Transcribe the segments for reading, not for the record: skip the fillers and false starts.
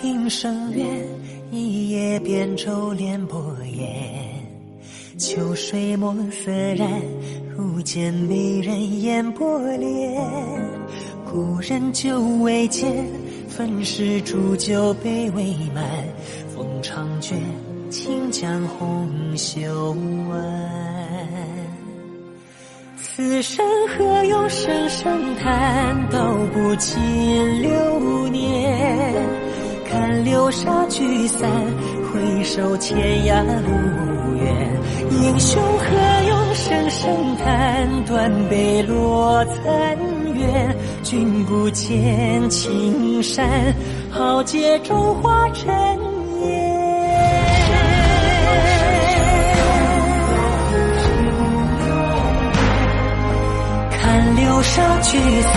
平生缘，一夜扁舟连波烟。秋水墨色染，如见美人烟波脸。故人久未见，分时煮酒杯未满。风长卷，轻将红袖挽。此生何用声声叹，道不尽流年。看流沙聚散，回首天涯路远。英雄何用声声叹，断杯落残垣。君不见青山，豪杰中化尘烟。看流沙聚散，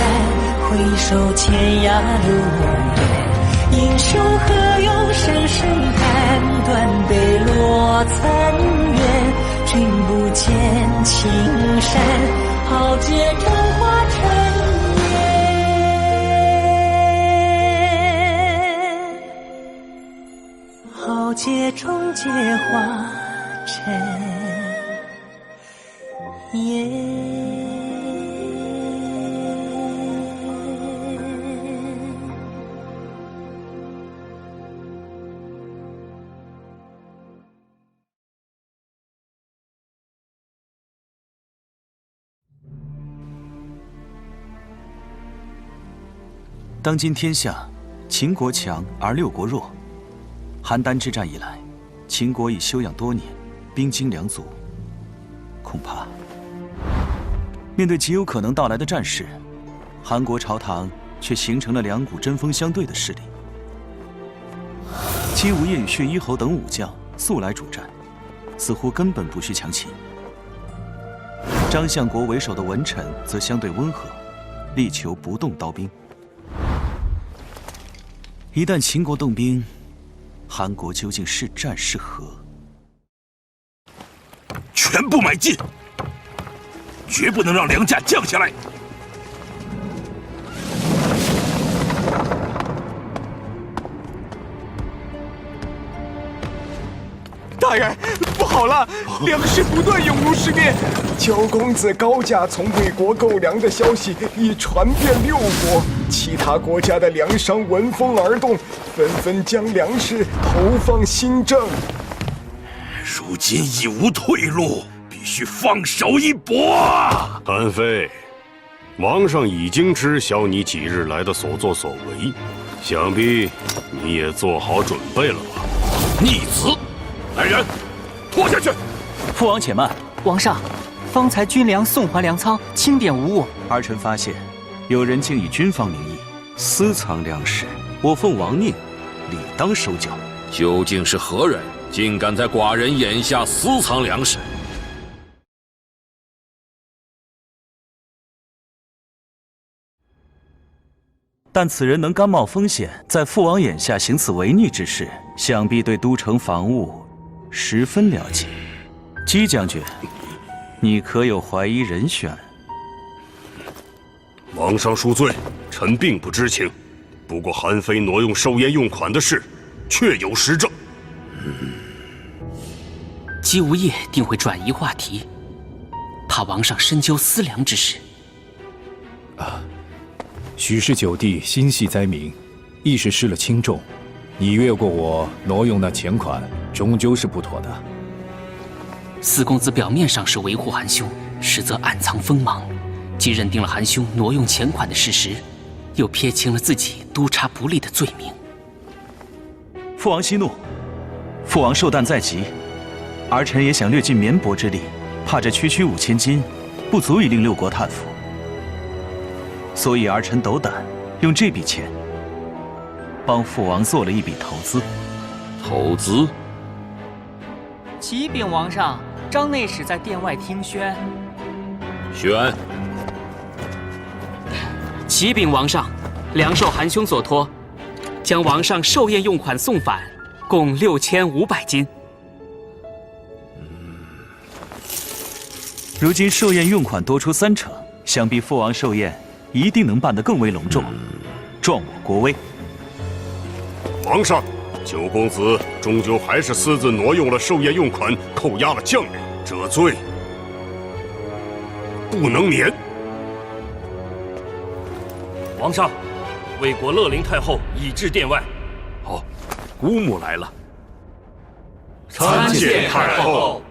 回首天涯路远。英雄何用声声叹，断杯落残垣。君不见青山，豪杰中化尘烟。豪杰终结化尘烟。当今天下，秦国强而六国弱。邯郸之战以来，秦国已休养多年，兵精粮足。恐怕面对极有可能到来的战事，韩国朝堂却形成了两股针锋相对的势力。姬无业与血衣侯等武将素来主战，似乎根本不需强秦。张相国为首的文臣则相对温和，力求不动刀兵。一旦秦国动兵，韩国究竟是战是和？全部买进，绝不能让粮价降下来。大人，不好了，粮食不断涌入市面。焦公子高价从魏国购粮的消息已传遍六国，其他国家的粮商闻风而动，纷纷将粮食投放新政。如今已无退路，必须放手一搏。韩非，王上已经知晓你几日来的所作所为，想必你也做好准备了吧？逆子！来人，拖下去！父王且慢，王上，方才军粮送还粮仓，清点无误。儿臣发现，有人竟以军方名义私藏粮食，我奉王令，理当收缴。究竟是何人，竟敢在寡人眼下私藏粮食？但此人能甘冒风险，在父王眼下行此违逆之事，想必对都城防务十分了解。姬将军，你可有怀疑人选？王上恕罪，臣并不知情。不过韩非挪用寿宴用款的事，确有实证。姬无业定会转移话题，怕王上深究思量之事。许是九弟心系灾民，亦是失了轻重。你越过我挪用那钱款，终究是不妥的。四公子表面上是维护韩兄，实则暗藏锋芒，既认定了韩兄挪用钱款的事实，又撇清了自己督察不力的罪名。父王息怒，父王寿诞在即，儿臣也想略尽绵薄之力，怕这区区5000金，不足以令六国叹服。所以儿臣斗胆用这笔钱帮父王做了一笔投资。投资？启禀王上，张内史在殿外听宣。宣。启禀王上，梁受韩兄所托，将王上寿宴用款送返，共6500金。如今寿宴用款多出30%，想必父王寿宴一定能办得更为隆重，壮我国威。皇上，九公子终究还是私自挪用了寿宴用款，扣押了将领，这罪不能免。皇上，魏国乐陵太后已至殿外。哦，姑母来了。参见太后。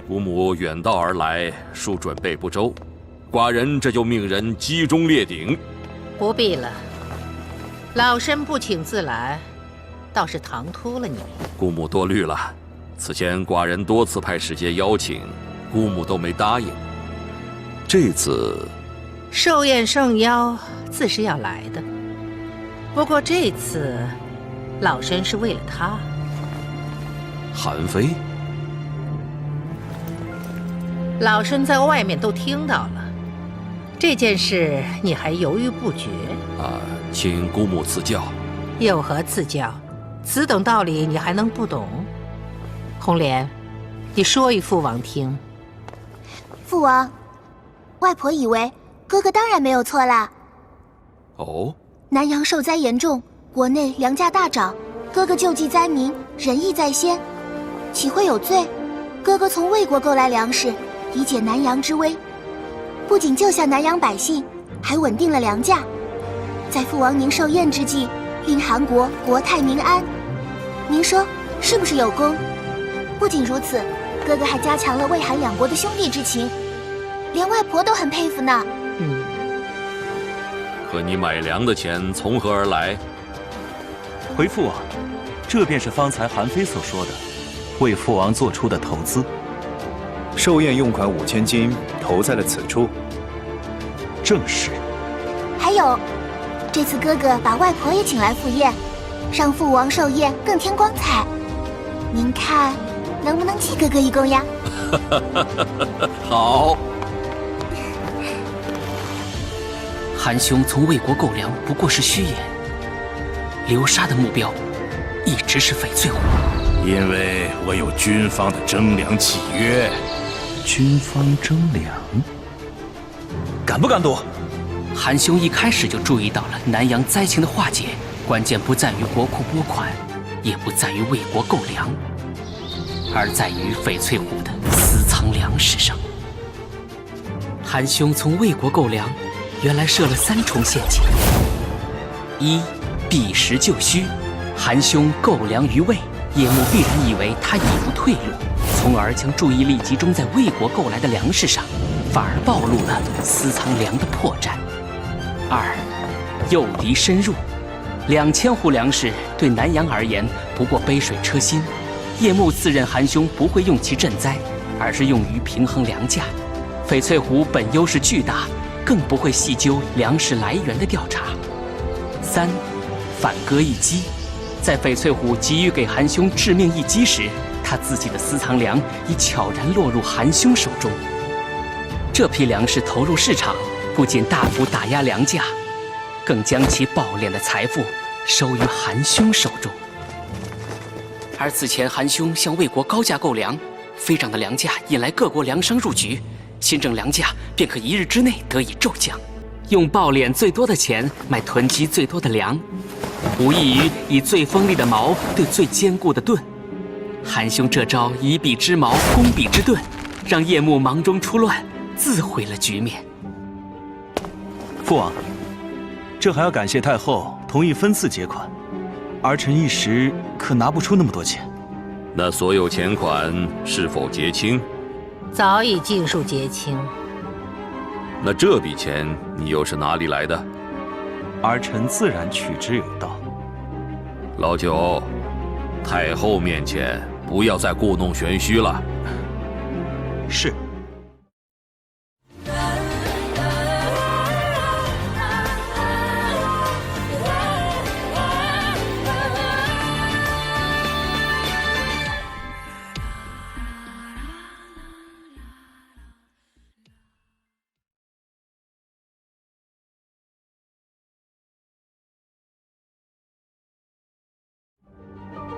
姑母远道而来，恕准备不周，寡人这就命人击中列鼎。不必了，老身不请自来，倒是唐突了你。姑母多虑了，此前寡人多次派使节邀请，姑母都没答应。这次寿宴盛邀自是要来的，不过这次老身是为了他。韩非，老身在外面都听到了，这件事你还犹豫不决啊？请姑母赐教。有何赐教？此等道理你还能不懂？红莲，你说与父王听。父王，外婆以为哥哥当然没有错啦。哦，南阳受灾严重，国内粮价大涨，哥哥救济灾民，仁义在先，岂会有罪？哥哥从魏国购来粮食，以解南阳之危，不仅救下南阳百姓，还稳定了粮价，在父王您寿宴之际，令韩国国泰民安。您说是不是有功？不仅如此，哥哥还加强了魏韩两国的兄弟之情，连外婆都很佩服呢。可你买粮的钱从何而来？回父王，这便是方才韩非所说的，为父王做出的投资。寿宴用款5000金投在了此处。正是。还有，这次哥哥把外婆也请来赴宴，让父王寿宴更添光彩。您看，能不能记哥哥一功呀？好。韩兄从魏国购粮不过是虚言，流沙的目标一直是翡翠湖。因为我有军方的征粮契约。军方征粮，敢不敢赌？韩兄一开始就注意到了南阳灾情的化解，关键不在于国库拨款，也不在于魏国购粮，而在于翡翠湖的私藏粮食上。韩兄从魏国购粮，原来设了3重陷阱：一，避实就虚，韩兄购粮于魏，叶幕必然以为他已无退路，从而将注意力集中在魏国购来的粮食上，反而暴露了私藏粮的破绽。2，诱敌深入，2000户粮食对南阳而言不过杯水车薪，叶幕自认韩兄不会用其赈灾，而是用于平衡粮价。翡翠湖本优势巨大，更不会细究粮食来源的调查。3，反戈一击，在翡翠湖急于给韩兄致命一击时，他自己的私藏粮已悄然落入韩兄手中。这批粮食投入市场，不仅大幅打压粮价，更将其暴敛的财富收于韩兄手中。而此前韩兄向魏国高价购粮，飞涨的粮价引来各国粮商入局，新政粮价便可1日之内得以骤降。用暴敛最多的钱买囤积最多的粮，无异于以最锋利的矛对最坚固的盾。韩兄这招以彼之矛攻彼之盾，让叶幕忙中出乱，自毁了局面。父王，这还要感谢太后同意分次结款，儿臣一时可拿不出那么多钱。那所有钱款是否结清？早已尽数结清。那这笔钱你又是哪里来的？儿臣自然取之有道。老九，太后面前不要再故弄玄虚了。是。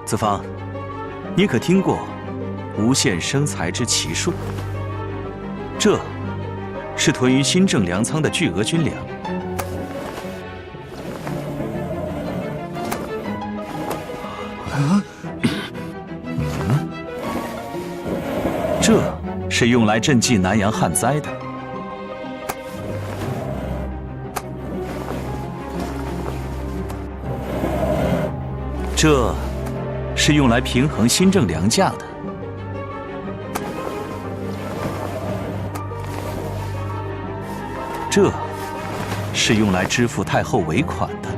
子方，你可听过无限生财之奇术？这是囤于新政粮仓的巨额军粮，是用来赈济南阳旱灾的。这是用来平衡新政粮价的。这是用来支付太后尾款的。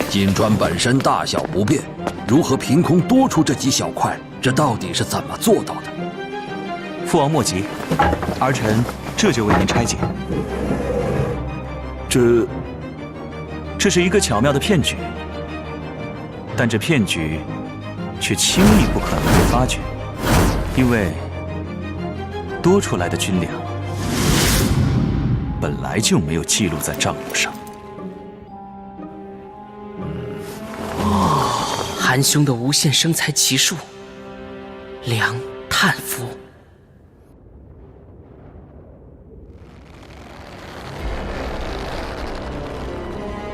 金砖本身大小不变，如何凭空多出这几小块？这到底是怎么做到的？父王莫急，儿臣这就为您拆解。这是一个巧妙的骗局，但这骗局却轻易不可能被发觉，因为多出来的军粮本来就没有记录在账目上。韩兄的无限生财奇术，梁叹服。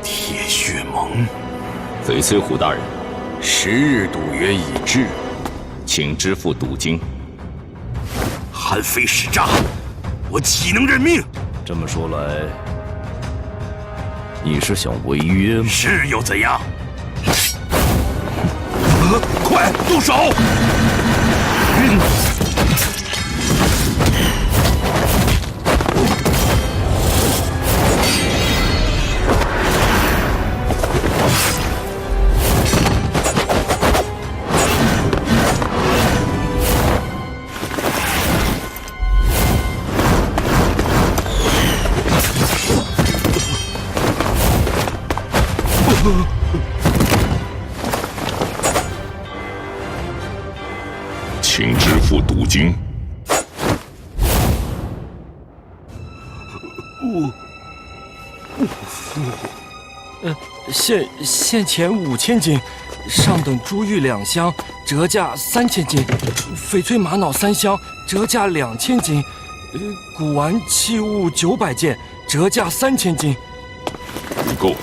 铁血盟，翡翠虎大人，10日赌约已至，请支付赌金。韩非使诈，我岂能认命？这么说来，你是想违约吗？是又怎样？快动手！请支付赌金。我父，现钱5000斤，上等珠玉2箱，折价3000斤；翡翠玛瑙3箱，折价2000斤；古玩器物900件，折价3000斤。不够，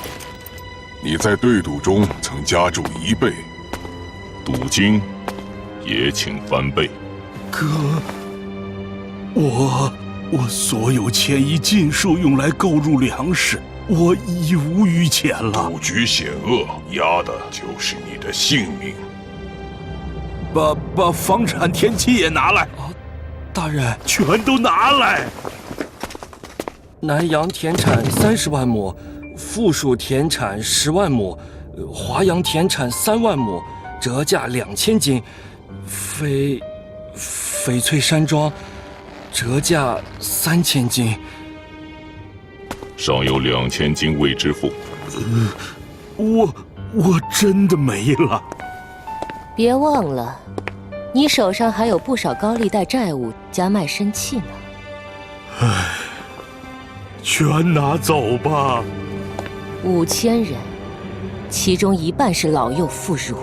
你在对赌中曾加注1倍，赌金也请翻倍。哥，我所有钱已尽数用来购入粮食，我已无余钱了。赌局险恶，押的就是你的性命。把房产田契也拿来。大人，全都拿来。南阳田产30万亩，附属田产10万亩，华阳田产3万亩，折价2000斤。翡翠山庄，折价3000斤。尚有2000斤未支付。我真的没了。别忘了，你手上还有不少高利贷债务加卖身契呢。唉，全拿走吧。5000人，其中1半是老幼妇孺。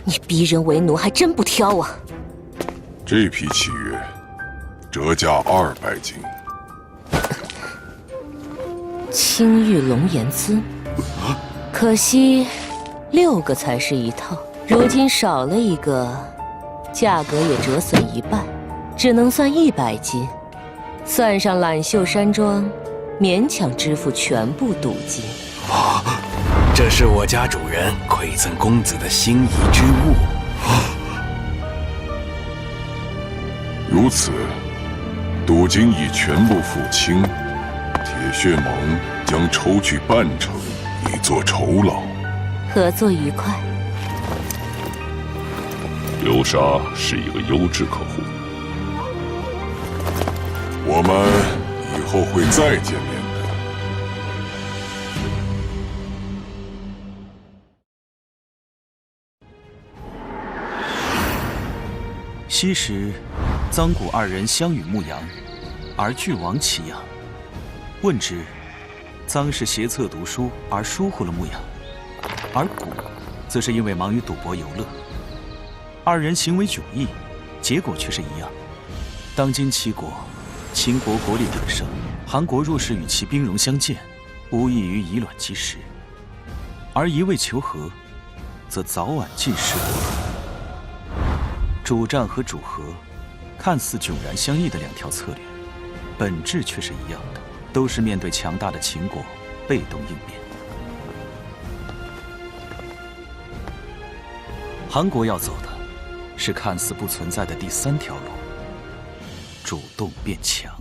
你逼人为奴还真不挑啊！这批契约折价200斤。青玉龙岩缁，可惜6个才是一套，如今少了一个，价格也折损1半，只能算100斤。算上揽秀山庄，勉强支付全部赌金。这是我家主人馈赠公子的心仪之物。如此，赌金已全部付清，铁血盟将抽取半成以作酬劳。合作愉快。流沙是一个优质客户，我们以后会再见面。昔时，臧谷2人相与牧羊，而俱亡其羊。问之，臧是斜侧读书而疏忽了牧羊，而谷则是因为忙于赌博游乐。2人行为迥异，结果却是一样。当今齐国，秦国国力鼎盛，韩国若是与其兵戎相见，无异于以卵击石。而一味求和，则早晚尽失国土。主战和主和，看似迥然相异的两条策略，本质却是一样的，都是面对强大的秦国被动应变。韩国要走的是看似不存在的第三条路，主动变强。